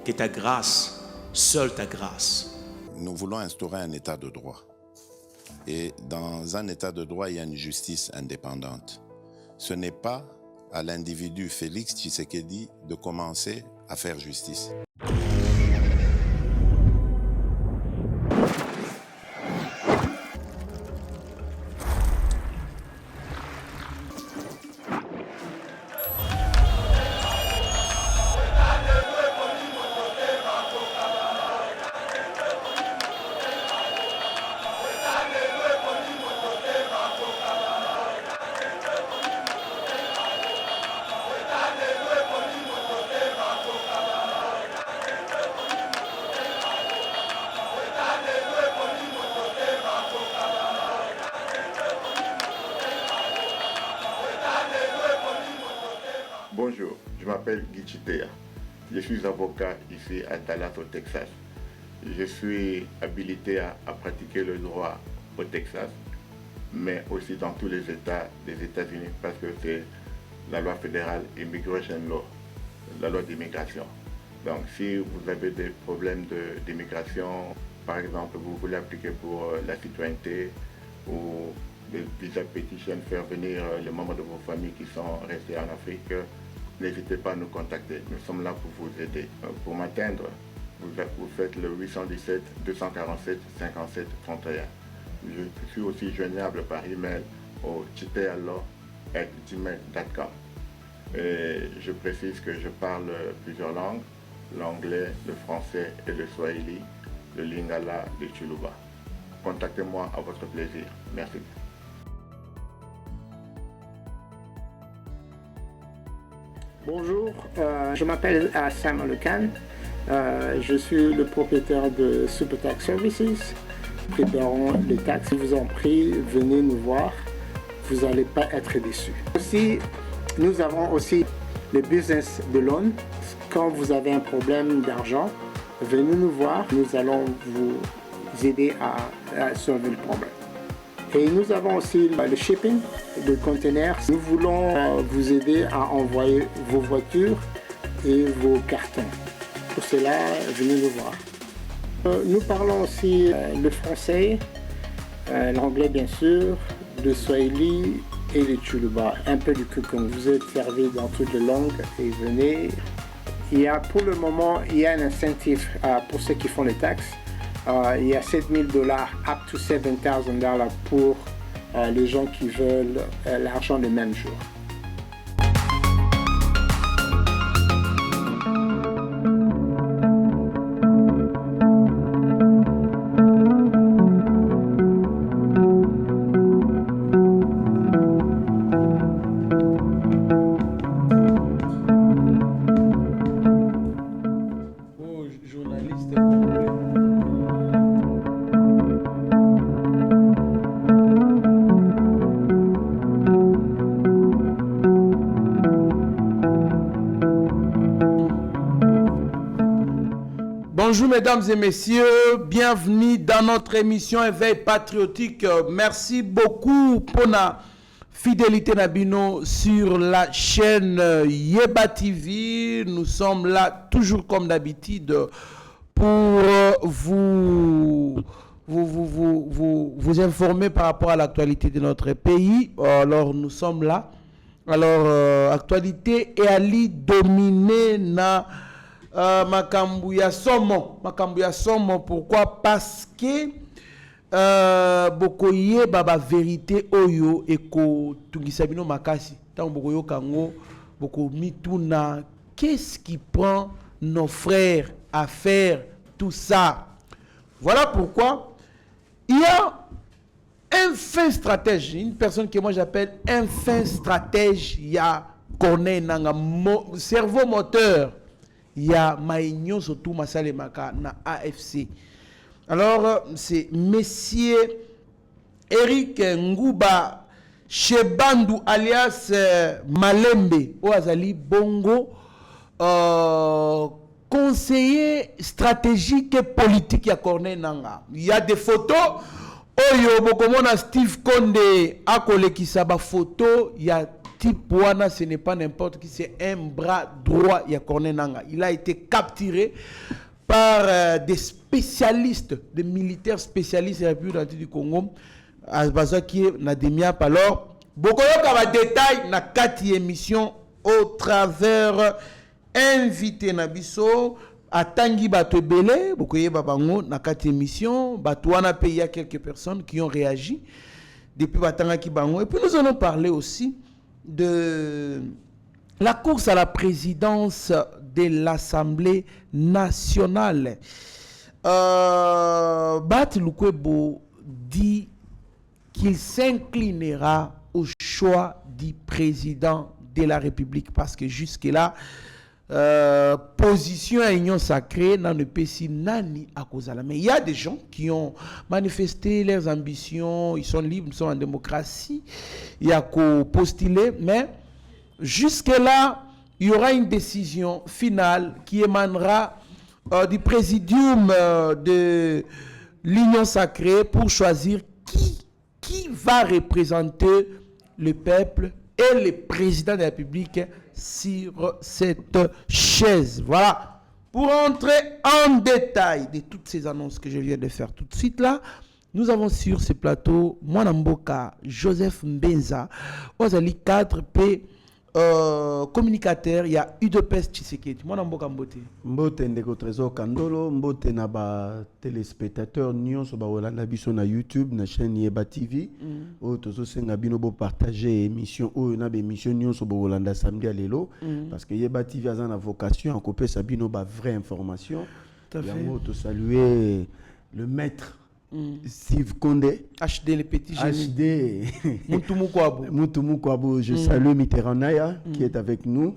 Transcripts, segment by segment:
que ta grâce, seule ta grâce. Nous voulons instaurer un état de droit. Et dans un état de droit, il y a une justice indépendante. Ce n'est pas à l'individu Félix Tshisekedi de commencer à faire justice. Bonjour, je m'appelle Guy Chitea. Je suis avocat ici à Dallas au Texas. Je suis habilité à pratiquer le droit au Texas, mais aussi dans tous les États des États-Unis parce que c'est la loi fédérale Immigration Law, la loi d'immigration. Donc si vous avez des problèmes d'immigration, par exemple vous voulez appliquer pour la citoyenneté ou des visa petition, faire venir les membres de vos familles qui sont restés en Afrique, n'hésitez pas à nous contacter. Nous sommes là pour vous aider. Pour m'atteindre, vous faites le 817 247 57 31. Je suis aussi joignable par email au chitealo@gmail.com. Et je précise que je parle plusieurs langues, l'anglais, le français et le swahili, le lingala, le chuluba. Contactez-moi à votre plaisir. Merci. Bonjour, je m'appelle Sam Alekan. Je suis le propriétaire de Super Tax Services. Préparons les taxes. Je vous en prie, venez nous voir. Vous n'allez pas être déçus. Aussi, nous avons aussi le business de loan. Quand vous avez un problème d'argent, venez nous voir. Nous allons vous aider à sauver le problème. Et nous avons aussi le shipping de containers. Nous voulons vous aider à envoyer vos voitures et vos cartons. Pour cela, venez nous voir. Nous parlons aussi le français, l'anglais bien sûr, le swahili et le chuluba, un peu du kukum. Vous êtes servi dans toutes les langues et venez. Pour le moment, il y a un incentive pour ceux qui font les taxes. Il y a $7,000, up to $7,000 pour les gens qui veulent l'argent le même jour. Bonjour mesdames et messieurs, bienvenue dans notre émission Éveil Patriotique. Merci beaucoup pour la fidélité Nabino sur la chaîne Yeba TV. Nous sommes là toujours comme d'habitude pour vous informer par rapport à l'actualité de notre pays. Alors nous sommes là. Alors actualité est allée dominer na makambu ya somo. Pourquoi? Parce que bokoye baba vérité oyo eko tungisabino makasi tant bokoyo kango boko mituna qu'est-ce qui prend nos frères à faire tout ça. Voilà pourquoi il y a un fin stratège, une personne que moi j'appelle un fin stratège. Il y a Corneille Nanga, cerveau moteur. Il y a Maïnyo surtout Masale Maka na AFC. Alors c'est Monsieur Eric Ngouba Chebandu alias Malembe Oazali Bongo, conseiller stratégique et politique à Corneille Nanga. Il y a des photos. Oyo bokomona Steve Konde akolekisa ba photo. Il y a type Wana, ce n'est pas n'importe qui, c'est un bras droit de Corneille Nangaa. Il a été capturé par des spécialistes, des militaires spécialistes de la République du Congo, à Bazaki Nademiap. Alors, beaucoup de détails dans 4 émissions au travers invité Nabiso, à Tanguy Batebele, beaucoup de babango dans 4 émissions, Batouana payé à quelques personnes qui ont réagi depuis Batanga Kibango. Et puis nous allons parler aussi de la course à la présidence de l'Assemblée nationale. Bat Lukwebo dit qu'il s'inclinera au choix du président de la République parce que jusque-là, position à union sacrée dans le pays nani à cause de la. Mais il y a des gens qui ont manifesté leurs ambitions, ils sont libres, ils sont en démocratie, il y a qu'à postuler, mais jusque-là, il y aura une décision finale qui émanera du présidium de l'Union sacrée pour choisir qui va représenter le peuple et le président de la République sur cette chaise. Voilà. Pour entrer en détail de toutes ces annonces que je viens de faire tout de suite là, nous avons sur ce plateau Mwanamboka Joseph Mbenza, Ozali 4P communicateur, il y a UDPS Tshisekedi. Mwanamboka Mbote. Mbote ndeko Trésor Kandolo, Mbote na ba téléspectateurs nyonso ba Olanda biso na YouTube na chaîne Yeba TV. O tozo senga bino bo partager émission o na be émission nyonso ba Olanda samedi à lelo parce que Yeba TV a une vocation à couper sa bino ba vraie information. Tout à fait. Yango to saluer le maître Steve Condé, HD les petits génies. HD Moutoumou Kwabo. Je salue Mitterrand Naya qui est avec nous.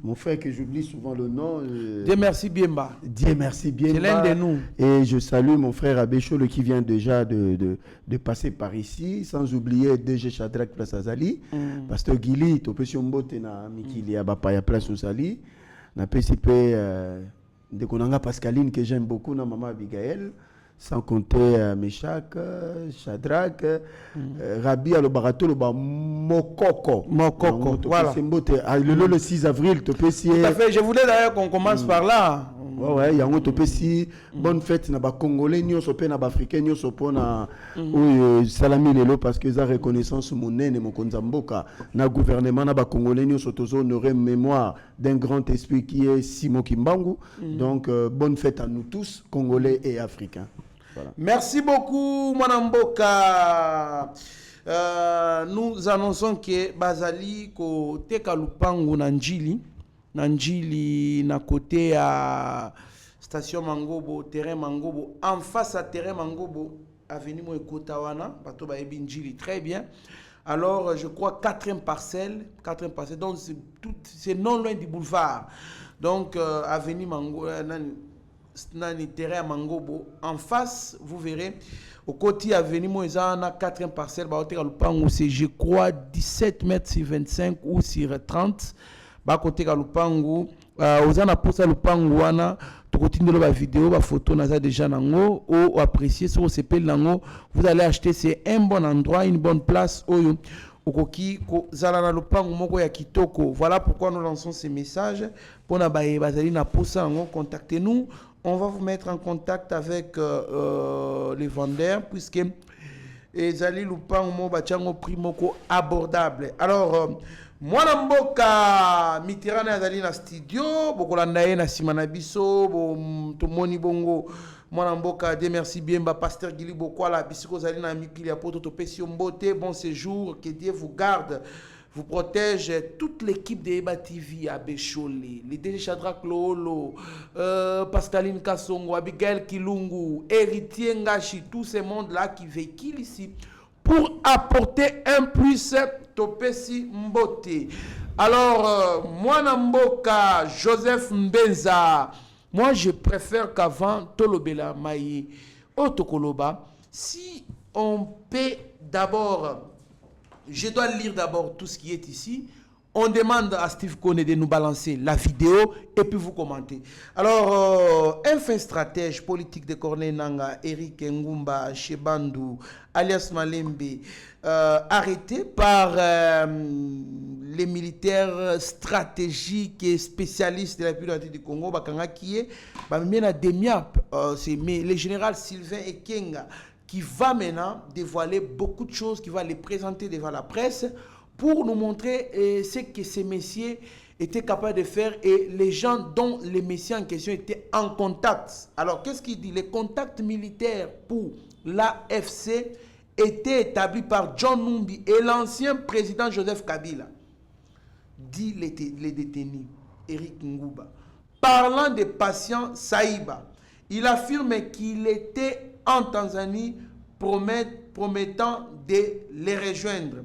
Mon frère que j'oublie souvent le nom. Dieu merci Biemba. Dieu merci Biemba. C'est l'un de nous. Et je salue mon frère Abéchole qui vient déjà de passer par ici. Sans oublier DG Shadrach Place Azali. Pasteur Gili, Topesio Mbote na Mikili Abapaya Place Azali. Na PCP de Konanga Pascaline que j'aime beaucoup, na Maman Abigail. Sans compter Meshach, Shadrach, Rabi Alobarato, Mokoko. Mokoko, voilà. Le 6 avril, tu peux si. Tout à fait, je voulais d'ailleurs qu'on commence par là. Ouais, il y a un autre si bonne fête na ba Congolais, ni sope na ba Africains, ni sopo na salami lelo parce que ça reconnaissance monene mon konzamboka na gouvernement na ba Congolais, ni soto honorer mémoire d'un grand esprit qui est Simon Kimbangu. Donc bonne fête à nous tous, Congolais et Africains. Voilà. Merci beaucoup, Mwanamboka. Nous annonçons que Bazali ko teka lupangu Nanjili na côté à station Mangobo, terrain Mangobo, en face à terrain Mangobo, avenue Moekotawana, bateau Baebi Njili, très bien. Alors, je crois 4e parcelle, donc c'est non loin du boulevard. Donc, avenue Mangobo, terrain Mangobo, en face, vous verrez, au côté avenue Moezana, 4e parcelle, c'est, je crois, 17 mètres sur 25 ou sur 30. Côté Lupangu, ozana posa Lupangu wana, tokotindelo ba vidéo, ba photo naza déjà nango, ou apprécier sur CPL nango, vous allez acheter, c'est un bon endroit, une bonne place, oyo, okoki, ko zala Lupangu moko ya kitoko. Voilà pourquoi nous lançons ces messages, pour na baye bazali na posa nango, contactez-nous, on va vous mettre en contact avec les vendeurs, puisque ezali Lupangu mo bachango prix moko abordable. Alors, Mwanamboka Mitterrand azali na studio bokolanda ye na simana biso tomoni bongo Mwanamboka Dieu merci bien pasteur Gili Bokwala bisiko zali na mikili ya poto topesi mbote bon séjour, que Dieu vous garde, vous protège, toute l'équipe de Yeba TV à Béchole, les DG Shadrach Lolo, Pascaline Kassongo, Abigail Kilungu, Héritier Ngashi, tous ces mondes là qui véhiculent ici pour apporter un plus Topesi Mbote. Alors, Mwanamboka Joseph Mbenza, moi je préfère qu'avant Tolobela Maï Otokoloba, si on peut d'abord, je dois lire d'abord tout ce qui est ici, On demande à Steve Kone de nous balancer la vidéo et puis vous commentez. Alors, un fin stratège politique de Corneille Nangaa, Eric Ngumba Shebandou, alias Malembe, arrêté par les militaires stratégiques et spécialistes de la République du Congo, qui est le général Sylvain Ekenga, qui va maintenant dévoiler beaucoup de choses, qui va les présenter devant la presse, pour nous montrer ce que ces messieurs étaient capables de faire et les gens dont les messieurs en question étaient en contact. Alors, qu'est-ce qu'il dit? Les contacts militaires pour l'AFC étaient établis par John Numbi et l'ancien président Joseph Kabila, dit les détenus, Eric Ngumba. Parlant des patients Saïba, il affirme qu'il était en Tanzanie promettant de les rejoindre.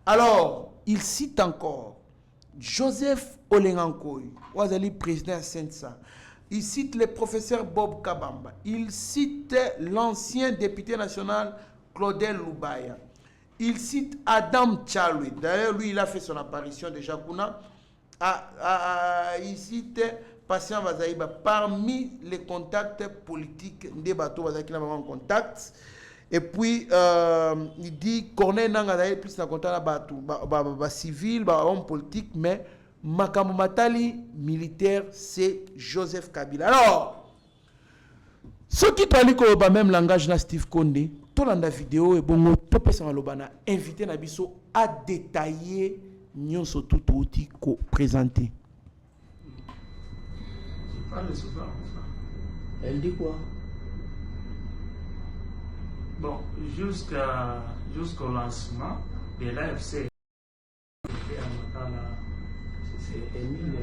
Alors, il cite encore Joseph Olengankoy, Ouazali président Sensa. Il cite le professeur Bob Kabamba. Il cite l'ancien député national Claudel Lubaya. Il cite Adam Tchalwe. D'ailleurs, lui, il a fait son apparition déjà. Il cite Patient Vazaïba. Parmi les contacts politiques des bateaux, Vazaki n'a pas en contact. Et puis, il dit Corneille Nangaa plus dans contact avec civil, homme politique, mais Makambo Matali militaire, c'est Joseph Kabila. Alors, ce qui parle le même langage na Steve Kone, tout dans la vidéo et bon, tout peut invité Nabiso à détailler nyonso tout outil ko présenté. Je parle souvent. Elle dit quoi? Bon, jusqu'au lancement de l'AFC, c'est Émile,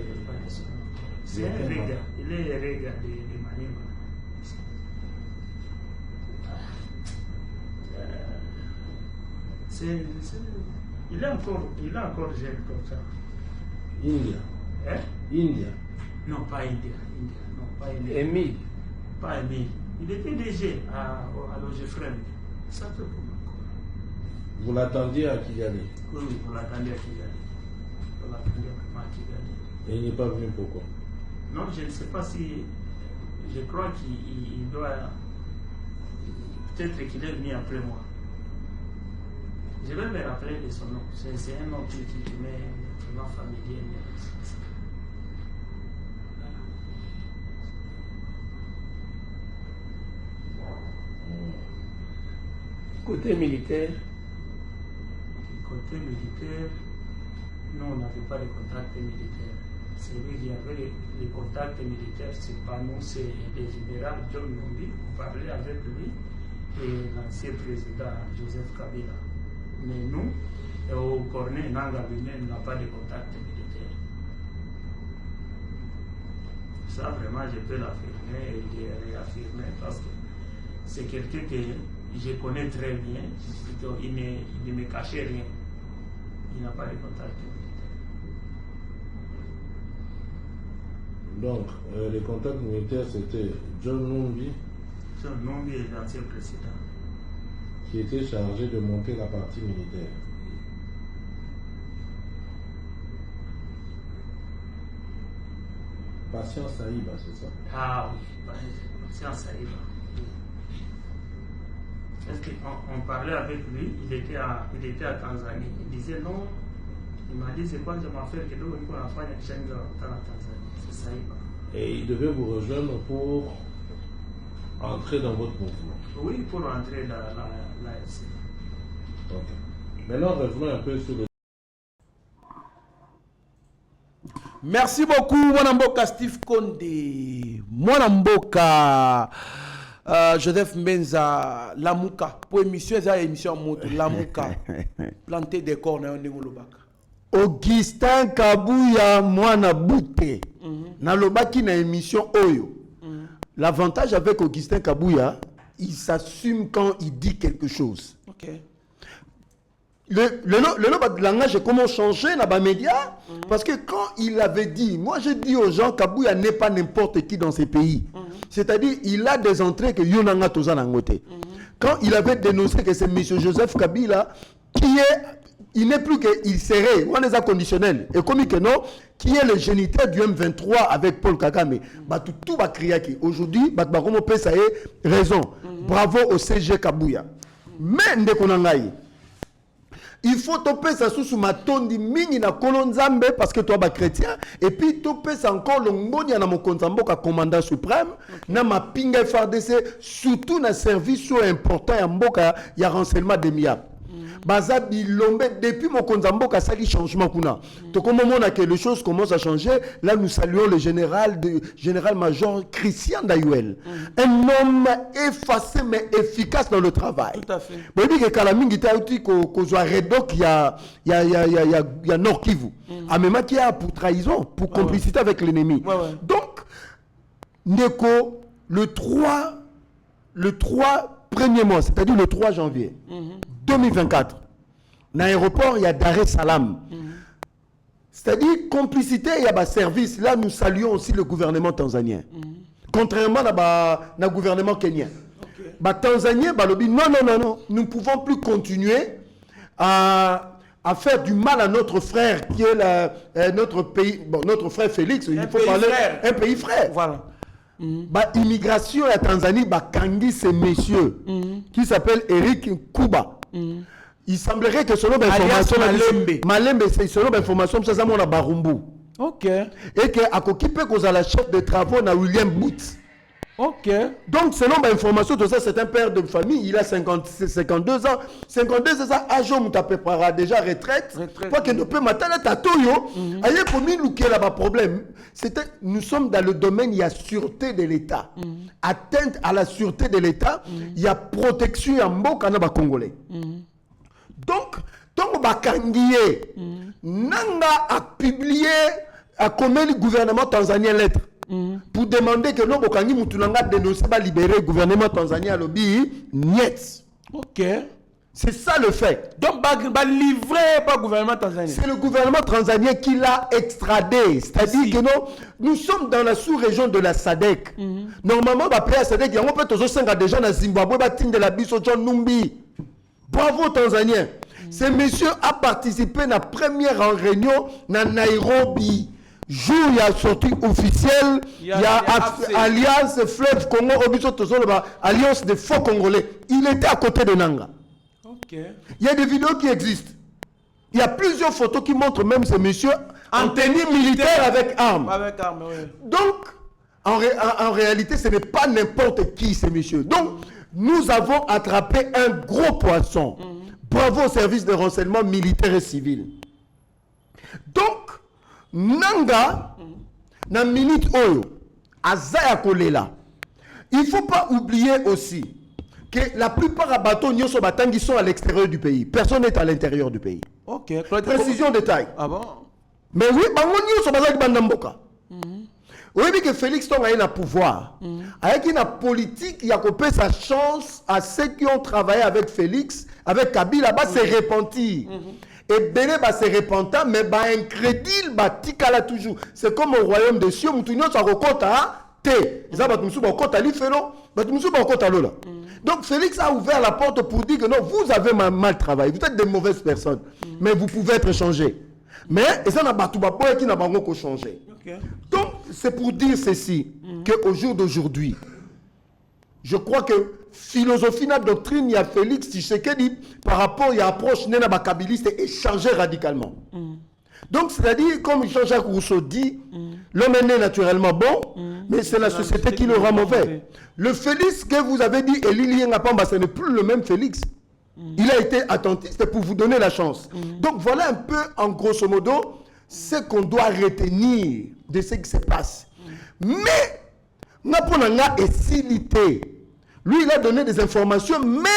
c'est un Rega, il est Rega de Manima. Il est encore jeune comme ça. India. Hein? India. Non, pas India. Non, pas India. Émile. Pas Émile. Il était DG à l'OGFREM. Ça te pour Vous l'attendiez à Kigali? Oui, vous l'attendiez à Kigali. Vous l'attendiez à Kigali. Et il n'est pas venu pourquoi? Non, je ne sais pas si... Je crois qu'il doit... Peut-être qu'il est venu après moi. Je vais me rappeler de son nom. C'est un nom qui met un nom familier. Côté militaire? Côté militaire, nous, on n'avait pas de contacts militaires. C'est lui qui avait les contacts militaires, c'est pas nous, c'est le général John Numbi. On parlait avec lui et l'ancien président Joseph Kabila. Mais nous, au Corneille Nangaa lui-même n'a pas de contacts militaires. Ça, vraiment, je peux l'affirmer et le réaffirmer parce que c'est quelqu'un que je connais très bien. Il ne me cachait rien. Il n'a pas de contact militaire. Donc, les contacts militaires, c'était John Numbi. John Numbi est l'ancien président. Qui était chargé de monter la partie militaire. Patient Saïba, c'est ça? Ah oui, Patient Saïba. Parce qu'on parlait avec lui, il était à Tanzanie. Il disait non, il m'a dit c'est quoi je m'en fais que nous on a fait une chaîne en Tanzanie. C'est Saïba. Et il devait vous rejoindre pour entrer dans votre mouvement? Oui, pour entrer dans l'AFC. Ok. Maintenant, revenons un peu sur le... Merci beaucoup, Mwanamboka Steve Kone, Mwanamboka Joseph Mbenza, Lamuka, pour émission, moto, Lamuka, planter des corps dans le Lobaka. Augustin Kabuya Mwana Bouté, na lobaki na émission Oyo. L'avantage avec Augustin Kabuya, il s'assume quand il dit quelque chose. Ok. Le langage est comment changer dans les médias parce que quand il avait dit, moi j'ai dit aux gens Kabuya n'est pas n'importe qui dans ces pays. C'est-à-dire il a des entrées que Yonanga Toza Nangote. Quand il avait dénoncé que c'est M. Joseph Kabila qui est il n'est plus qu'il serait, on les a conditionnels. Et comme que non, qui est le géniteur du M23 avec Paul Kagame, tout va crier qui. Aujourd'hui, ça est raison. Bravo au CG Kabouya. Mais Ndekonangaï, il faut topper ça sous ma tondi mingi na kolonzambe parce que toi, chrétien. Et puis topper ça encore l'ongoni na mon konzamboka commandant suprême. Na ma pinga FRDC, surtout na service important ya mboka ya renseignement de MIAP. Baza bilombe depuis mon konzamboka sali changement kuna. Donc au moment que les choses commencent à changer, là nous saluons le général-major Christian Dayuel. Un homme effacé mais efficace dans le travail. Tout à fait. Bon, il dit que Kalamingi Taouti qu'on soit redok il y a Nord Kivu. A même qui a pour trahison, pour complicité avec l'ennemi. Donc Neko le 3 premier mois, c'est-à-dire le 3 janvier 2024, dans l'aéroport, il y a Dar es Salaam. C'est-à-dire, complicité, il y a un service. Là, nous saluons aussi le gouvernement tanzanien. Contrairement au gouvernement kenyan. Tanzanien, non, nous ne pouvons plus continuer à faire du mal à notre frère, qui est notre pays, notre frère Félix. Il faut parler un pays frère. Voilà. Immigration à Tanzanie, Kangi, ces messieurs qui s'appelle Eric Kuba. Il semblerait que selon l'information, Malembe, c'est selon l'information, ça c'est mon Barumbu. Ok. Et que à Kokipe cause à la chef de travaux na William Booth. Ok. Donc selon l'information, tout ça c'est un père de famille, il a 52 ans. 52 ans, âge où tu préparé déjà retraite. Quoi que ne peut m'attendre à Toyo. Aïe comme il y a là problème. Nous sommes dans le domaine, il y a sûreté de l'État. Atteinte à la sûreté de l'État, il y a protection à Mbokana Congolais. Donc, tant Bakangié, Nanga a publié, a commis le gouvernement tanzanien lettre pour demander que non, Bokangi Moutunanga dénonce pas libérer le gouvernement tanzanien à l'obéi, niet. Ok. C'est ça le fait. Donc, livré par le gouvernement tanzanien. C'est le gouvernement tanzanien qui l'a extradé. C'est-à-dire que non, nous sommes dans la sous-région de la SADC. Normalement, après la SADC, il y a un peu déjà dans Zimbabwe, de la Bisso John Numbi. Bravo Tanzanien. Ce monsieur a participé à la première réunion à Nairobi. Jour il y a sortie officielle, il y a Alliance Fleuve Congo, Alliance des faux Congolais. Il était à côté de Nanga. Okay. Il y a des vidéos qui existent. Il y a plusieurs photos qui montrent même ce monsieur en tenue militaire avec armes. Avec armes, oui. Donc, en réalité, ce n'est pas n'importe qui ce monsieur. Donc, nous avons attrapé un gros poisson. Bravo au service de renseignement militaire et civil. Donc, Nanga, na minute oyo, Azaya Kolela. Il ne faut pas oublier aussi que la plupart des bateaux qui sont à l'extérieur du pays. Personne n'est à l'intérieur du pays. Ok. Précision détail. Ah bon? Mais oui, oui, que Félix Tong a un pouvoir. Avec une politique, il a coupé sa chance à ceux qui ont travaillé avec Félix, avec Kabila, c'est repenti. Et Béné va se repentir, mais incrédule, tikala toujours. C'est comme au royaume des cieux, Moutounio, ça recota, donc Félix a ouvert la porte pour dire que non, vous avez mal travaillé, vous êtes des mauvaises personnes, mais vous pouvez être changés. Mais ça n'a pas tout qui n'a pas encore changé. Donc c'est pour dire ceci, qu'au jour d'aujourd'hui, je crois que philosophie, la doctrine, il y a Félix Tshisekedi par rapport à l'approche de la kabiliste est changé radicalement. Donc c'est-à-dire, comme Jean-Jacques Rousseau dit, l'homme est né naturellement bon, mais c'est la société qui le rend mauvais. Le Félix que vous avez dit, Eli Ngapamba, ce n'est plus le même Félix. Il a été attentiste pour vous donner la chance. Donc voilà un peu, en grosso modo, ce qu'on doit retenir de ce qui se passe. Mais, Naponanga est silité. Lui, il a donné des informations, mais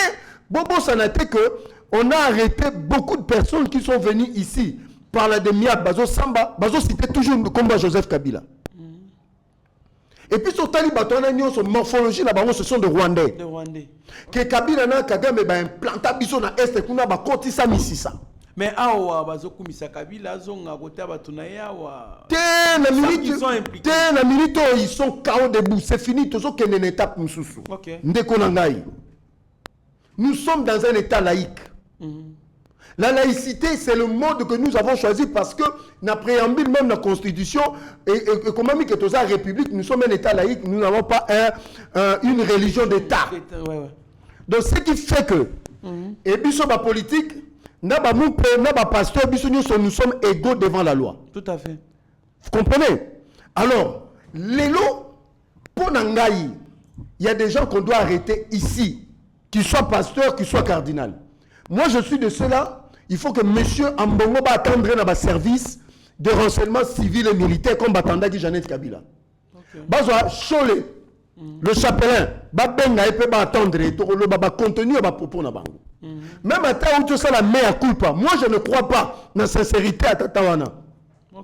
Bobo Sanate que on a arrêté beaucoup de personnes qui sont venues ici par la demi-heure. Bazo Samba, Bazo citait toujours le combat Joseph Kabila. Et puis sur Taliban, son morphologie là-bas, ce sont des Rwandais. Que Kabila na Kagame ba implanta biso na est kuna ba kotisa misisa. Mais awa bazo kumisa Kabila zonga kote batuna yawa. La minute ils sont KO debout, c'est fini, toujours qu'il y a une étape mususu. OK. Ndeko na ngai. Nous sommes dans un état laïque. La laïcité, c'est le mode que nous avons choisi parce que, dans le préambule même de la Constitution, et comme on dit que dans la République, nous sommes un État laïque, nous n'avons pas une religion d'État. Donc, ce qui fait que, et puis sur la politique, nous pasteur, nous sommes égaux devant la loi. Tout à fait. Vous comprenez? Alors, l'élo, pour Nangaï, il y a des gens qu'on doit arrêter ici, qu'ils soient pasteurs, qu'ils soient cardinaux. Moi, je suis de ceux-là. Il faut que monsieur Ambongo va attendre dans le service de renseignement civil et militaire comme Batanda dit Jeannette Kabila. Bazwa Cholé, le chapelain, va attendre le contenu va propos na bango. Même à ta où tu ça la mea culpa. Moi, je ne crois pas dans la sincérité à Tatawana.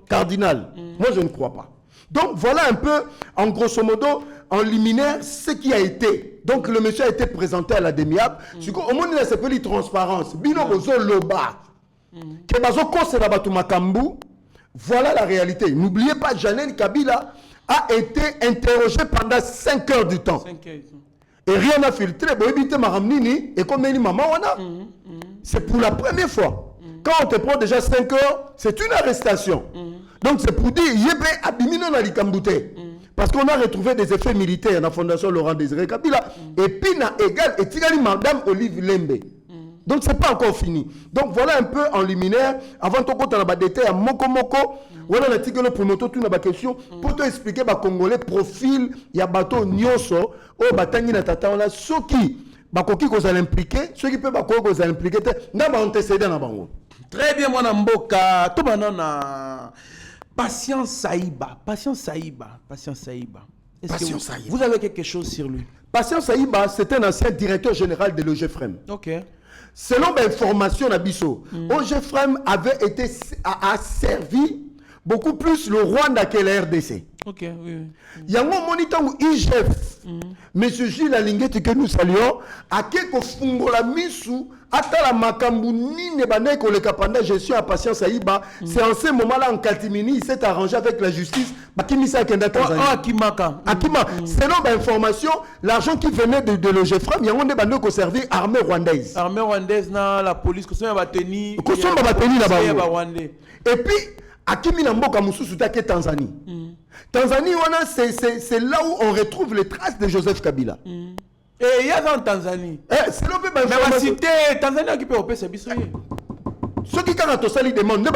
Cardinal. Moi, je ne crois pas. Donc, voilà un peu, en grosso modo, en liminaire, ce qui a été. Donc, le monsieur a été présenté à la demi-ap. Au moins, il a s'appelé transparence. Bino bozo loba. Que bazo kose la batu makambu. Voilà la réalité. N'oubliez pas, Jeannette Kabila a été interrogé pendant 5 heures du temps. 5 heures. Et rien n'a filtré. Et comme il maman, c'est pour la première fois. Quand on te prend déjà 5 heures, c'est une arrestation. Donc c'est pour dire, yébé abimino na likambouté. Parce qu'on a retrouvé des effets militaires dans la fondation Laurent Désiré Kabila. Et puis, na égal, et tigali madame Olive Lembe. Donc c'est pas encore fini. Donc voilà un peu en liminaire. Avant tout, quand on a des détails à Moko Moko, voilà la tigolo pour moto, tout na question. Pour te expliquer, bah Congolais, profil, il y a bateau Nyoso, oh batangi na tata, on a ceux qui, bah koki qu'on a impliqué, ceux qui peuvent bah qu'on a impliqué, n'a pas antécédé na bango. Très bien, mon amboka, tout banana. Patience Saïba. Patience Saïba. Patience Saïba. Patience Saïba. Vous avez quelque chose sur lui? Patience Saïba, c'est un ancien directeur général de l'OGFREM. Ok. Selon l'information d'Abisso, OGFREM avait été a servi beaucoup plus le Rwanda que la RDC. Ok, oui. Il y a un moniteur où IGF, M. Gilles Alingeti que nous saluons, a quelque fungola misu, atala makambu ni nebane ko le kapanda gestion à patience Saïba. C'est en ce moment-là en Katimini, il s'est arrangé avec la justice. Bakimisa Kenda Tanzanie. Akimaka. Akima. Selon l'information, l'argent qui venait de l'OGFREM, il y a un débat qui servi l'armée rwandaise. L'armée rwandaise, la police, que ça va tenir. Et puis, Akimi Namboka Moussou Tanzanie. Tanzanie, c'est là où on retrouve les traces de Joseph Kabila. Et il y a en Tanzanie. C'est là mais la cité Tanzanie qui peut opérer ce bisou. Ceux qui demandent,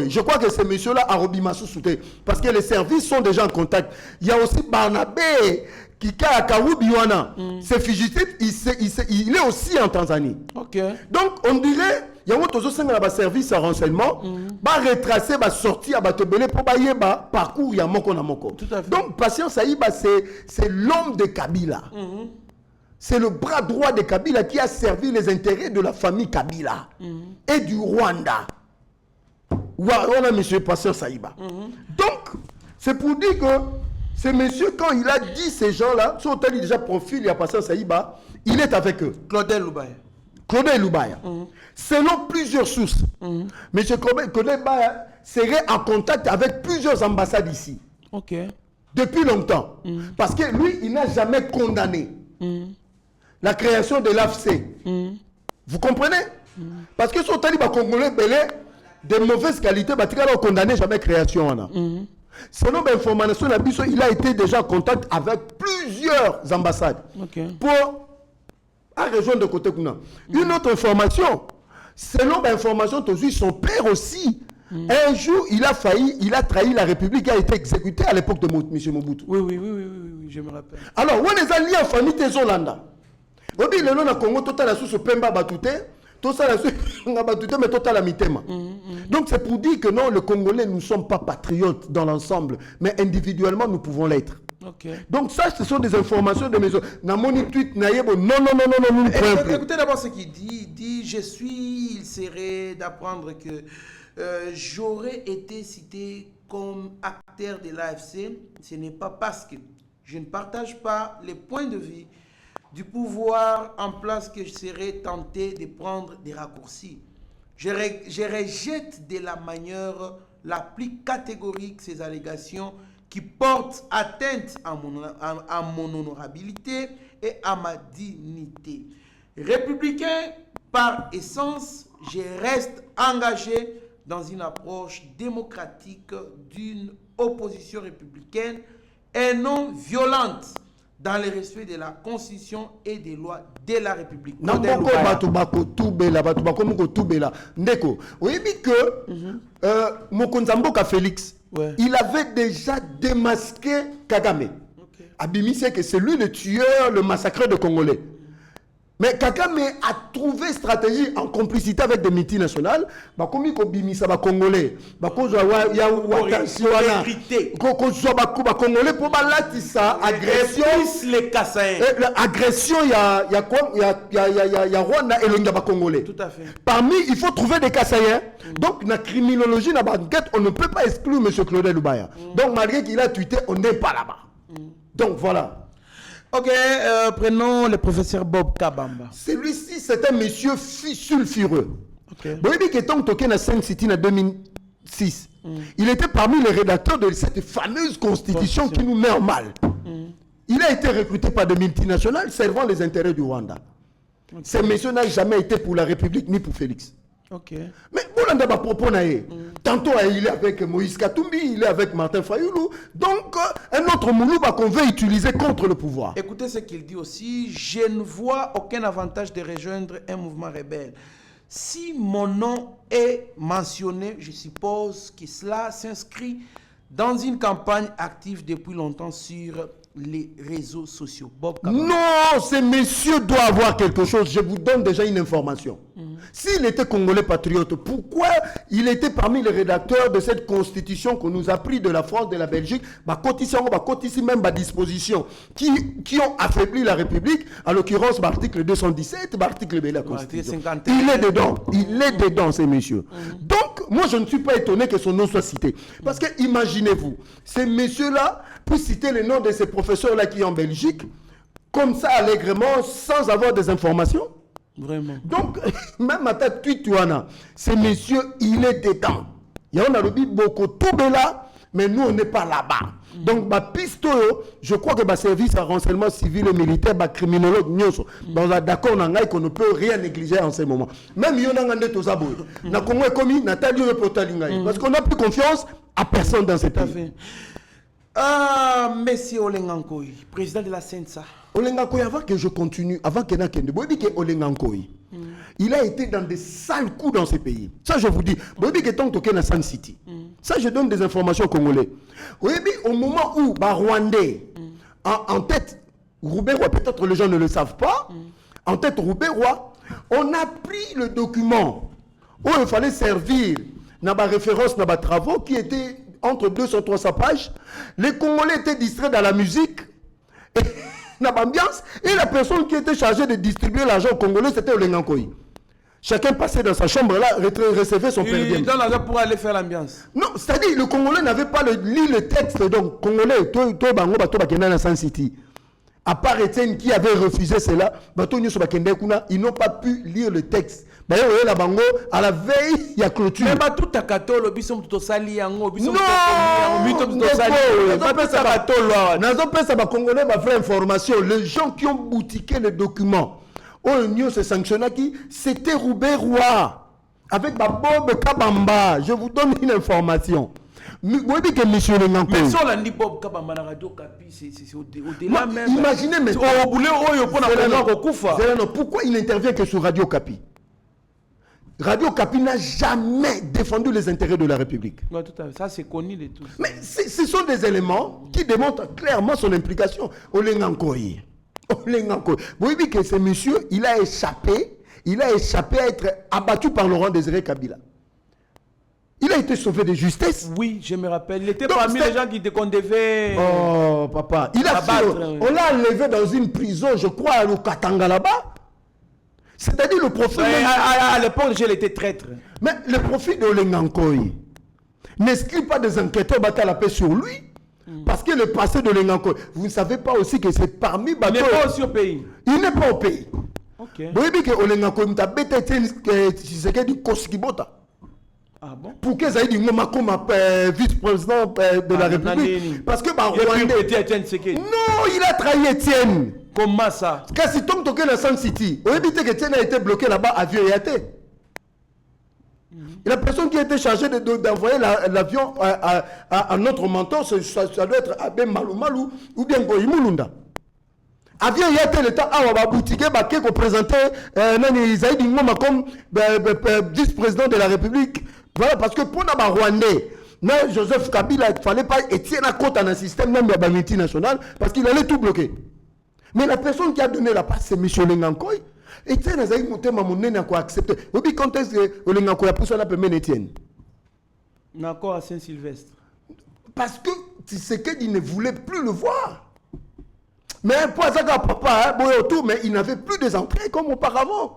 je crois que ces messieurs-là a Robimassou souté. Parce que les services sont déjà en contact. Il y a aussi Barnabé qui a Karoubiwana. C'est fugitif, il est aussi en Tanzanie. Ok. Donc on dirait, il y a un service à renseignement, va retracer, va sortir, va te belé pour bailler, parcours, il y a moko na moko. Tout à fait. Donc Patience Saïba, c'est l'homme de Kabila. C'est le bras droit de Kabila qui a servi les intérêts de la famille Kabila et du Rwanda. Voilà, monsieur Patience Saïba. Donc, c'est pour dire que ce monsieur, quand il a dit ces gens-là, sur lequel il déjà profil, il y a Patience Saïba, il est avec eux. Claudel Loubaya. Claudel Loubaya. Selon plusieurs sources, monsieur Claudel Loubaya serait en contact avec plusieurs ambassades ici. Ok. Depuis longtemps. Parce que lui, il n'a jamais condamné la création de l'AFC. Vous comprenez? Parce que son talibé congolais belé de mauvaise qualité, il a condamné jamais création. Selon l'information, il a été déjà en contact avec plusieurs ambassades pour rejoindre de côté. Une autre information, selon l'information, son père aussi, un jour, il a failli, il a trahi la République, a été exécuté à l'époque de M. Mobutu. Oui, je me rappelle. Alors, on est alliés en famille des Hollanda. Obi le nom na Congo total la sous pemba batouté, tout ça la sous batouté mais total la mitema. Donc c'est pour dire que non, les Congolais nous sommes pas patriotes dans l'ensemble, mais individuellement nous pouvons l'être. Donc ça ce sont des informations de maison. Na moni tweet na yebo non. Écoutez d'abord ce qu'il dit il serait d'apprendre que j'aurais été cité comme acteur de l'AFC, ce n'est pas parce que je ne partage pas les points de vue du pouvoir en place que je serais tenté de prendre des raccourcis. Je rejette de la manière la plus catégorique ces allégations qui portent atteinte à mon honorabilité et à ma dignité. Républicain, par essence, je reste engagé dans une approche démocratique d'une opposition républicaine et non violente dans le respect de la Constitution et des lois de la République. Ndeko, Félix, il avait déjà démasqué Kagame. Abimi sait que c'est lui le tueur, le massacreur de Congolais. Mais Kagame a trouvé stratégie en complicité avec des multinationales. Comme il y a des Congolais, il y a Congolais pour ça, agression. Les Kassaïens. Agression, il y a Rwanda et le Congolais. Tout à fait. Parmi, il faut trouver des Kassaïens. Donc, la criminologie, la banquette, on ne peut pas exclure M. Claudel Lubaya. Donc, malgré qu'il a tweeté, on n'est pas là-bas. Donc, voilà. Ok, prenons le professeur Bob Kabamba. Celui-ci, c'est un monsieur sulfureux. Okay. Qui est toqué dans Saint City en 2006. Il était parmi les rédacteurs de cette fameuse constitution qui nous met en mal. Il a été recruté par des multinationales servant les intérêts du Rwanda. Ce monsieur n'a jamais été pour la République ni pour Félix. Okay. Mais tantôt il est avec Moïse Katumbi, il est avec Martin Fayoulou. Donc un autre Moulouba qu'on veut utiliser contre le pouvoir. Écoutez ce qu'il dit aussi. Je ne vois aucun avantage de rejoindre un mouvement rebelle. Si mon nom est mentionné, je suppose que cela s'inscrit dans une campagne active depuis longtemps sur les réseaux sociaux. Bob Kabamba. Non, ce monsieur doit avoir quelque chose. Je vous donne déjà une information. S'il était Congolais patriote, pourquoi il était parmi les rédacteurs de cette constitution qu'on nous a pris de la France, de la Belgique, même disposition qui ont affaibli la République, en l'occurrence l'article 217, l'article de la Constitution. Il est dedans, ces messieurs. Donc, moi je ne suis pas étonné que son nom soit cité. Parce que imaginez-vous, ces messieurs-là, pour citer le nom de ces professeurs-là qui sont en Belgique, comme ça allègrement, sans avoir des informations. Vraiment. Donc, même à ta tweet, ces messieurs, il est dedans. Il y a beaucoup tout là, mais nous, on n'est pas là-bas. Donc, je crois que le service à renseignement civil et militaire, le criminologue, d'accord, qu'on ne peut rien négliger en ce moment. Même si on a parce qu'on n'a plus confiance à personne dans cet pays. Monsieur Olengankoy, président de la CENSA. Olengankoy, avant que je continue, avant que Olengankoy, il a été dans des sales coups dans ce pays. Ça, je vous dis. City. Ça, je donne des informations congolais. Au moment où Rwandais, en tête, Roubaix-Roi, peut-être les gens ne le savent pas, en tête Roubaix-Roi, on a pris le document où il fallait servir dans la référence, dans les travaux qui étaient entre 200 et 300 pages. Les Congolais étaient distraits dans la musique et dans l'ambiance. Et la personne qui était chargée de distribuer l'argent aux Congolais, c'était Olengankoy. Chacun passait dans sa chambre là, recevait son père diem. Il donne l'argent pour aller faire l'ambiance. Non, c'est-à-dire le Congolais n'avait pas lu le texte. Donc, Congolais, Saint City. À part Etienne qui avait refusé cela, ils n'ont pas pu lire le texte. À la veille, il y a clôture. Mais tout à katolo, bisom tout sali yango, bisom non, Congolais va faire information. Les gens qui ont boutiqué les documents, Union se sanctionna qui, c'était Roubaix-Roi avec Bob Kabamba. Je vous donne une information. Vous dites que monsieur Lengankoy. Mais si on l'a dit Bob Kabamba na radio Kapi, c'est au-delà même. Imaginez, mais pourquoi il n'intervient que sur Radio Kapi? Radio Kapi n'a jamais défendu les intérêts de la République. Ouais, tout à fait. Ça, c'est connu de tous. Mais ce sont des éléments qui démontrent clairement son implication. Olengankoy. Vous dites que ce monsieur, il a échappé à être abattu par Laurent Désiré Kabila. Il a été sauvé de justesse. Oui, je me rappelle. Il était parmi les gens qu'on devait... Oh, papa. On l'a enlevé dans une prison, je crois, au Katanga là-bas. C'est-à-dire le profil... À l'époque, il était traître. Mais le profil de Olengankoy n'exclut pas des enquêteurs battre la paix sur lui. Parce que le passé de Olengankoy, vous ne savez pas aussi que c'est parmi... Il n'est pas aussi au pays. Il n'est pas au pays. Ok. Vous voyez que Olengankoy m'a bêté du Koskibota. Ah bon? Pour que ça ait dit comme vice-président de la République. Parce que Rwandais... Non, il a trahi Etienne. Comment ça? Kasi Tom Quand on est dans Sun City, on évite que Tiens a été bloqué là-bas, avion Yate. Et la personne qui a été chargée d'envoyer l'avion à notre mentor, ça doit être Abe Malou ou bien Goïmoulunda. Avion Yate, l'État a boutiqué, qui présentait Zaïd Ngoma comme vice-président de la République. Voilà, parce que pour les Rwandais, Joseph Kabila, il ne fallait pas Etienne à côté dans un système même de la multinationale parce qu'il allait tout bloquer. Mais la personne qui a donné la passe, c'est M. Lengankoy. Etienne a monté ma monnaie, n'a pas accepté. Vous savez quand est-ce que Lengankoy a poussé la première Etienne? D'accord à Saint-Sylvestre. Parce que Tshisekedi ne voulait plus le voir. Mais pour ça, papa, mais il n'avait plus des entrées comme auparavant.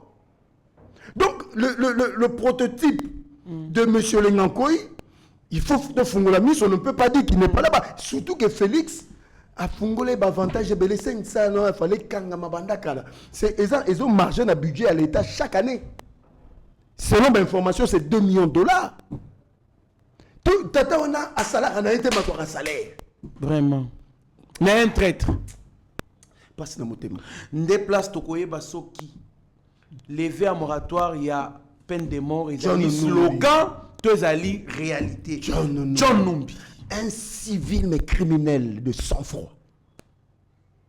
Donc, le prototype de M. Lengankoy, il faut que Fungola Miss, on ne peut pas dire qu'il n'est pas là-bas. Surtout que Félix a Fungola avantage de laisser ça, non, il fallait Kangama Bandakala. Ils ont margé un budget à l'État chaque année. Selon mes informations, c'est 2 millions de dollars. Tout tata on a un salaire, on a été un salaire. Vraiment. Il y a un traître. Passe dans mon thème. Déplace Tokoye Basoki. Levé à moratoire, il y a peine de mort. Il y a un slogan. Tozali réalité. John Numbi. Un civil mais criminel de sang-froid.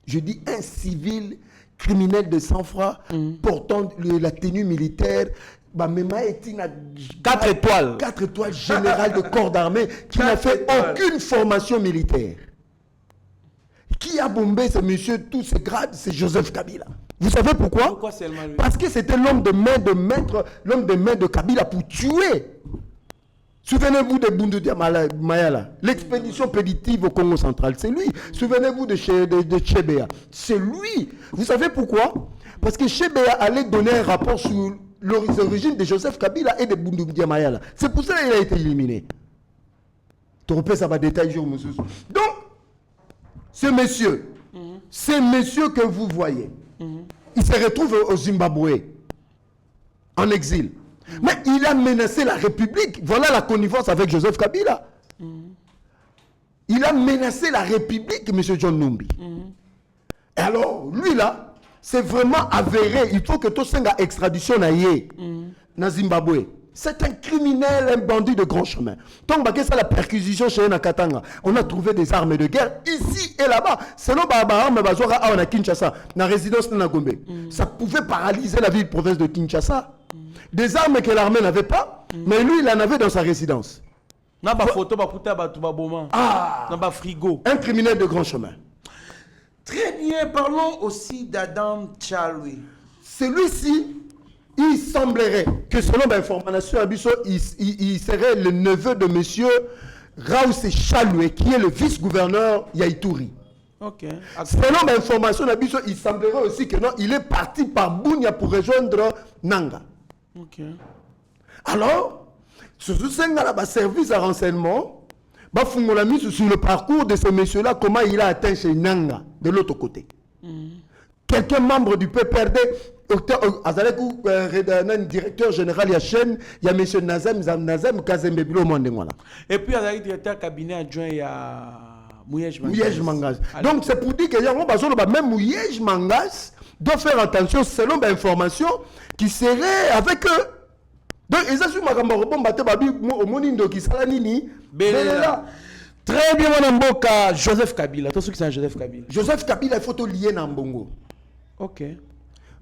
Je dis un civil criminel de sang-froid portant la tenue militaire. 4 étoiles. 4 étoiles général de corps d'armée qui n'a fait aucune formation militaire. Qui a bombé ce monsieur, tous ces grades, c'est Joseph Kabila. Vous savez pourquoi? Pourquoi seulement lui? Parce que c'était l'homme de main de maître, l'homme de main de Kabila pour tuer. Souvenez-vous de Bundu Mayala, l'expédition péditive au Congo central, c'est lui. Souvenez-vous de Chebea, c'est lui. Vous savez pourquoi? Parce que Chebea allait donner un rapport sur l'origine de Joseph Kabila et de Bundu Mayala. C'est pour ça qu'il a été éliminé. Ça va détailler jour, monsieur. Donc, ce monsieur que vous voyez, il se retrouve au Zimbabwe, en exil. Mais il a menacé la République. Voilà la connivence avec Joseph Kabila. Il a menacé la République, M. John Numbi. Et alors, lui là, c'est vraiment avéré. Il faut que tout ça soit extradition dans Zimbabwe. C'est un criminel, un bandit de grand chemin. Donc, c'est la perquisition chez Nakatanga. On a trouvé des armes de guerre ici et là-bas. Selon Babaram, on a Kinshasa, dans la résidence de Nagombe. Ça pouvait paralyser la ville-province de Kinshasa. Des armes que l'armée n'avait pas, mais lui, il en avait dans sa résidence. Frigo. Un criminel de grand chemin. Très bien, parlons aussi d'Adam Tchaloui. Celui-ci, il semblerait que selon l'information, il serait le neveu de monsieur Raousé Chaloué, qui est le vice-gouverneur Yaïtouri. Okay. Selon l'information, il semblerait aussi que non, il est parti par Bounia pour rejoindre Nanga. Okay. Alors, sur ce service à renseignement, on l'a mis sur le parcours de ce monsieur-là, comment il a atteint chez Nanga, de l'autre côté. Quelqu'un membre du PPRD, Azalekou, directeur général, il y a chaîne, il y a M. Nazem Kazembe Bilo Mandengwala. Et puis, il y a directeur cabinet adjoint, il y a Mouyej Mangas. Donc, c'est pour dire que même Mouyej Mangas doit faire attention selon l'information qui serait avec eux. Donc, ils ont su très bien, mon Mboka, Joseph Kabila. Tous ceux qui sont Joseph Kabila. Joseph Kabila, il faut tout lier dans Mbongo. Ok.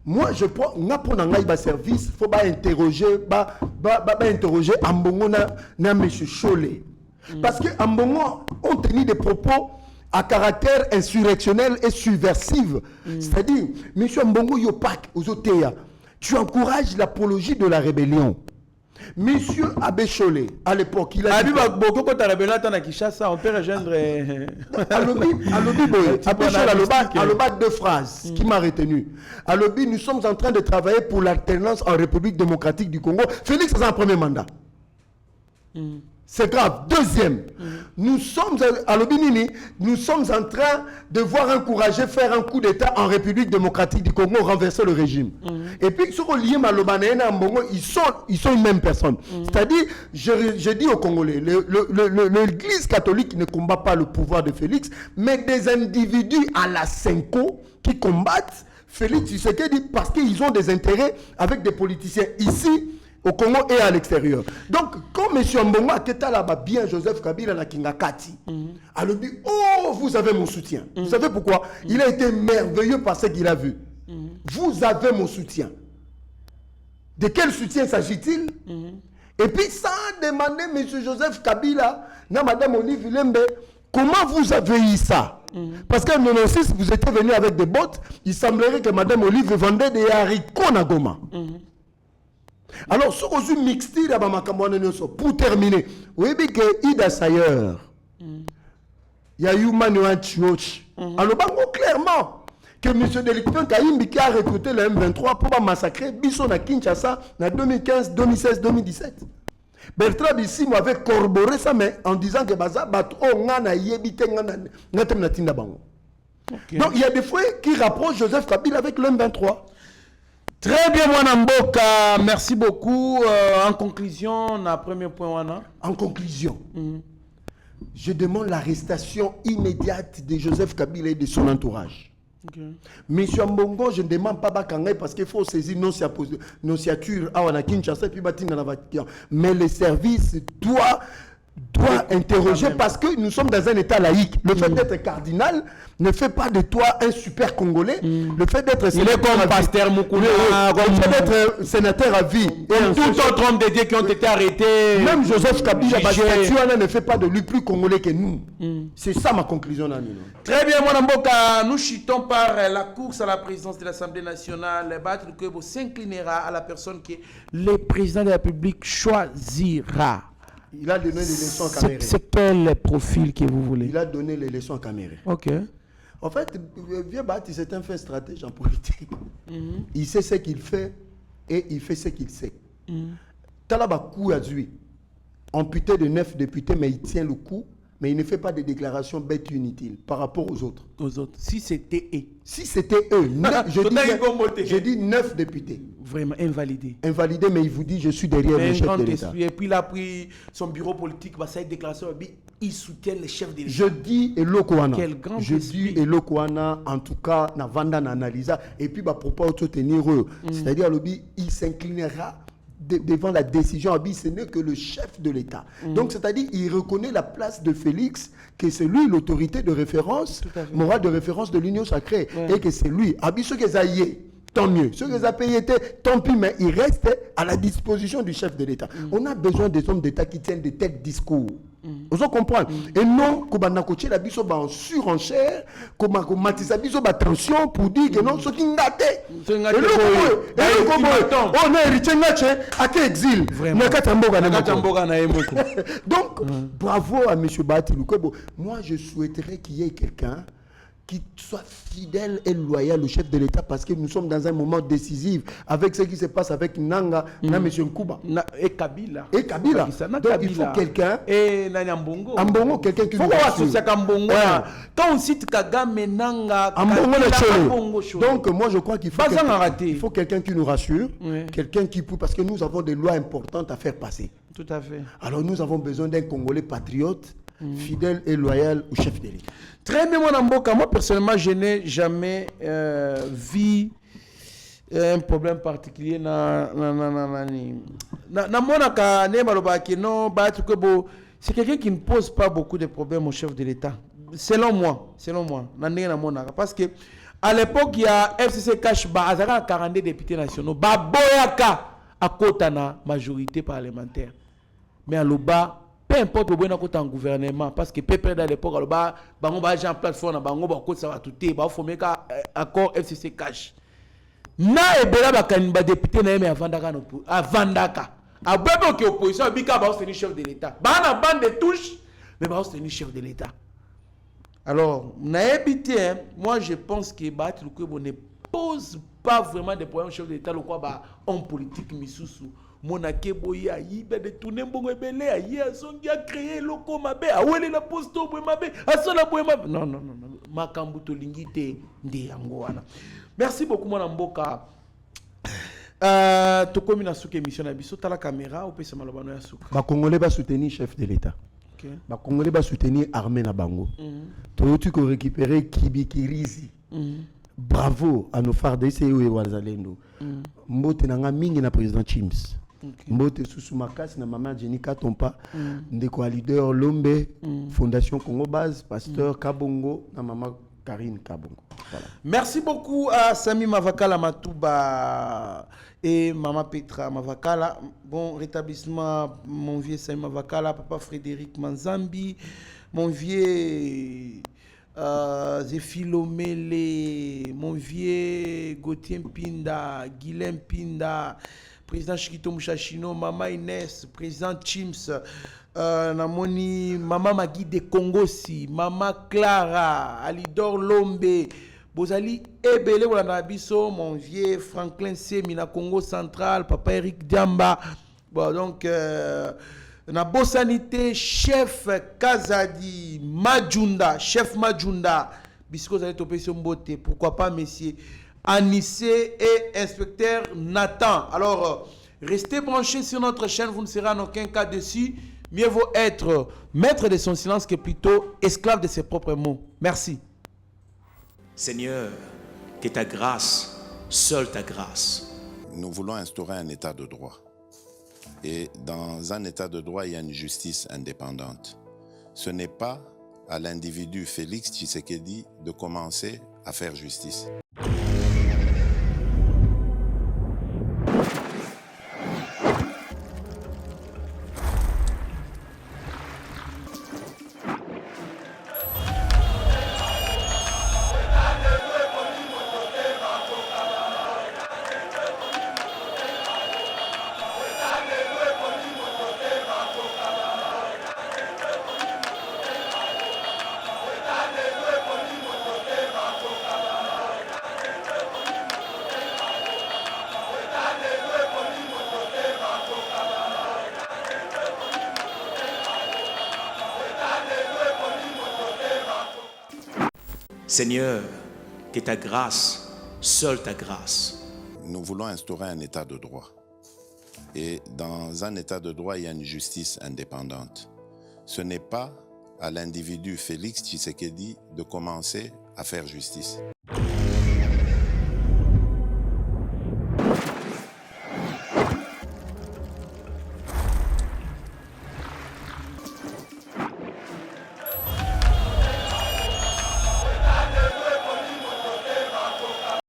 Moi, je prends un service, il faut interroger Mbongo na M. Cholé. Parce que Mbongo ont tenu des propos à caractère insurrectionnel et subversif. C'est-à-dire, M. Mbongo Yopak, aux Oteya, tu encourages l'apologie de la rébellion. Monsieur Abbé Cholé, à l'époque, il a dit... on peut rejoindre... Abbé Cholé, deux phrases qui m'a retenu. Alobi, nous sommes en train de travailler pour l'alternance en République démocratique du Congo. Félix est en premier mandat. C'est grave. Deuxième, nous sommes en train de voir encourager faire un coup d'État en République démocratique du Congo, renverser le régime. Et puis, sur ils sont une même personne. C'est-à-dire, je dis aux Congolais, l'Église catholique ne combat pas le pouvoir de Félix, mais des individus à la Senko qui combattent Félix Tshisekedi parce qu'ils ont des intérêts avec des politiciens ici, au Congo et à l'extérieur. Donc, quand M. Mbongo a été là-bas, bien Joseph Kabila na Kingakati, a dit, oh, vous avez mon soutien. Vous savez pourquoi? Il a été merveilleux par ce qu'il a vu. Vous avez mon soutien. De quel soutien s'agit-il? Et puis, sans demander M. Joseph Kabila, na Mme Olive Lembe, comment vous avez eu ça? Parce qu'en 1996, vous étiez venu avec des bottes, il semblerait que Mme Olive vendait des haricots na Goma. Alors, ce qu'on a mixé pour terminer, vous voyez que Ida Sayer, il y a eu Manuel Chioch. Alors, clairement, que M. Delicton Kaïmbi qui a recruté le M23 pour massacrer Bisson à Kinshasa en 2015, 2016, 2017. Bertrand Bissimo avait corroboré ça, mais en disant que donc il y a des fois qui rapprochent Joseph Kabila avec le M23. Très bien, Mwanamboka, merci beaucoup. En conclusion, na premier point, en conclusion, je demande l'arrestation immédiate de Joseph Kabila et de son entourage. Monsieur Mbongo, je ne demande pas Bakangay parce qu'il faut saisir nonciature à Kinshasa et puis Batina. Mais le service doit interroger parce que nous sommes dans un état laïque. Le fait d'être cardinal ne fait pas de toi un super Congolais. Le fait d'être sénateur à vie, et tout autre homme de Dieu qui ont été arrêtés. Même Joseph Kabila ne fait pas de lui plus Congolais que nous. C'est ça ma conclusion. Très bien, mon Mboka, nous chutons par la course à la présidence de l'Assemblée nationale. Batul Kebo s'inclinera à la personne que le président de la République choisira. Il a donné les leçons à Caméré. C'est quel profil que vous voulez? Il a donné les leçons à Caméré. Ok. En fait, Vieux Bati, c'est un fait stratège en politique. Il sait ce qu'il fait et il fait ce qu'il sait. Talaba Kouazoui, amputé de 9 députés, mais il tient le coup, mais il ne fait pas de déclarations bêtes inutiles par rapport aux autres. Si c'était eux. Si c'était eux. Je dis 9 députés. Vraiment invalidé. Invalidé, mais il vous dit je suis derrière le chef de l'État. Et puis il a pris son bureau politique, ça a une déclaration, il soutient le chef de l'État. Je dis Elokouana. Quel grand Je dis Elokouana, en tout cas, na vanda na analysa, et puis propos tenir eux. C'est-à-dire, il s'inclinera devant la décision. Ce n'est que le chef de l'État. Donc, c'est-à-dire, il reconnaît la place de Félix, que c'est lui l'autorité de référence, morale de référence de l'Union sacrée, et que c'est lui. Ce que ça y est. Tant mieux. Ceux qui ont payé, tant pis, mais il reste à la disposition du chef de l'État. On a besoin des hommes d'État qui tiennent de tels discours. Vous comprenez? Et non, qu'on a coaché la biso en surenchère, qu'on a matisé biso tension pour dire que non, ce qui n'a été. On a hérité à quel exil? Donc, bravo à M. Bati Lukwebo. Moi, je souhaiterais qu'il y ait quelqu'un qui soit fidèle et loyal au chef de l'État parce que nous sommes dans un moment décisif avec ce qui se passe avec Nanga, M. Nkuba. Et Kabila. Et Kabila. Donc il faut quelqu'un. Et Nanyambongo. Ambongo, quelqu'un qui nous rassure. Quand on cite Kagame, Nanga, Ambongo. Donc moi je crois qu'il faut quelqu'un qui nous rassure, quelqu'un qui peut, parce que nous avons des lois importantes à faire passer. Tout à fait. Alors nous avons besoin d'un Congolais patriote, fidèle et loyal au chef de l'État. Très bien, mon Mboka. Moi, personnellement, je n'ai jamais vu un problème particulier c'est quelqu'un qui ne pose pas beaucoup de problèmes au chef de l'État. Selon moi. Parce que à l'époque, il y a FCC Cash Bazara 42 députés nationaux. Baboyaka à côté de la majorité parlementaire. Mais à l'Oba, peu importe le bon côté en gouvernement, parce que peu à l'époque, à l'Oba, bango ba agent plateforme, bango ba côté ça va tout est, ba formé ka accord FCC Cash. Na ebela ba kanimba député na mais avandaka. A bebo qui opposition bika ba c'est chef de l'État. Ba na bande de touche, mais ba c'est chef de l'État. Alors, na habité, moi je pense que Batul Lukwebo ne pose pas vraiment des problèmes au chef de l'État, le quoi ba homme politique misusu. Monake boye ayiba de tourner mbongo ebele ayi azongi a créer loko mabe awele la posto boye mabe asola boye mabe non makambu to lingite ndi yango wana. Merci beaucoup mon Mboka. To komi na suka émission na biso tala caméra ou pesa malobano ya suka. Ba Congolais ba soutenir chef de l'État. OK. Ba Congolais ba soutenir armée na bango. To tu ko récupérer Kibikirizi. bravo à nos FARDC et Wazalendo. Mbote nanga mingi na président Chims. Mbote Susu Makasi na maman Jenny Katompa. Ndeko leader Lombe, Fondation Congo Base, pasteur Kabongo na maman Karine Kabongo. Voilà. Merci beaucoup à Sami Mavakala Matouba et Maman Petra Mavakala. Bon rétablissement, mon vieux Sami Mavakala, papa Frédéric Manzambi, mon vieux Zéphilomele, mon vieux Gauthier Mpinda, Guilhem Pinda, président Chikito Mouchachino, Maman Inès, président Chims, Namoni, Maman Magui de Kongosi, Maman Clara, Alidor Lombe, Bozali Ebele Wanabiso, mon vieux Franklin Semina Congo Central, Papa Eric Diamba. Bon, donc, na Bossanité, chef Kazadi, Majunda, chef Majunda, Bisco Zali Topé Sombote, pourquoi pas, messieurs Anissé et inspecteur Nathan. Alors, restez branchés sur notre chaîne, vous ne serez en aucun cas dessus. Mieux vaut être maître de son silence que plutôt esclave de ses propres mots. Merci. Seigneur, que ta grâce, seule ta grâce. Nous voulons instaurer un état de droit. Et dans un état de droit, il y a une justice indépendante. Ce n'est pas à l'individu Félix Tshisekedi de commencer à faire justice. Seigneur, que ta grâce, seule ta grâce. Nous voulons instaurer un état de droit. Et dans un état de droit, il y a une justice indépendante. Ce n'est pas à l'individu Félix Tshisekedi de commencer à faire justice.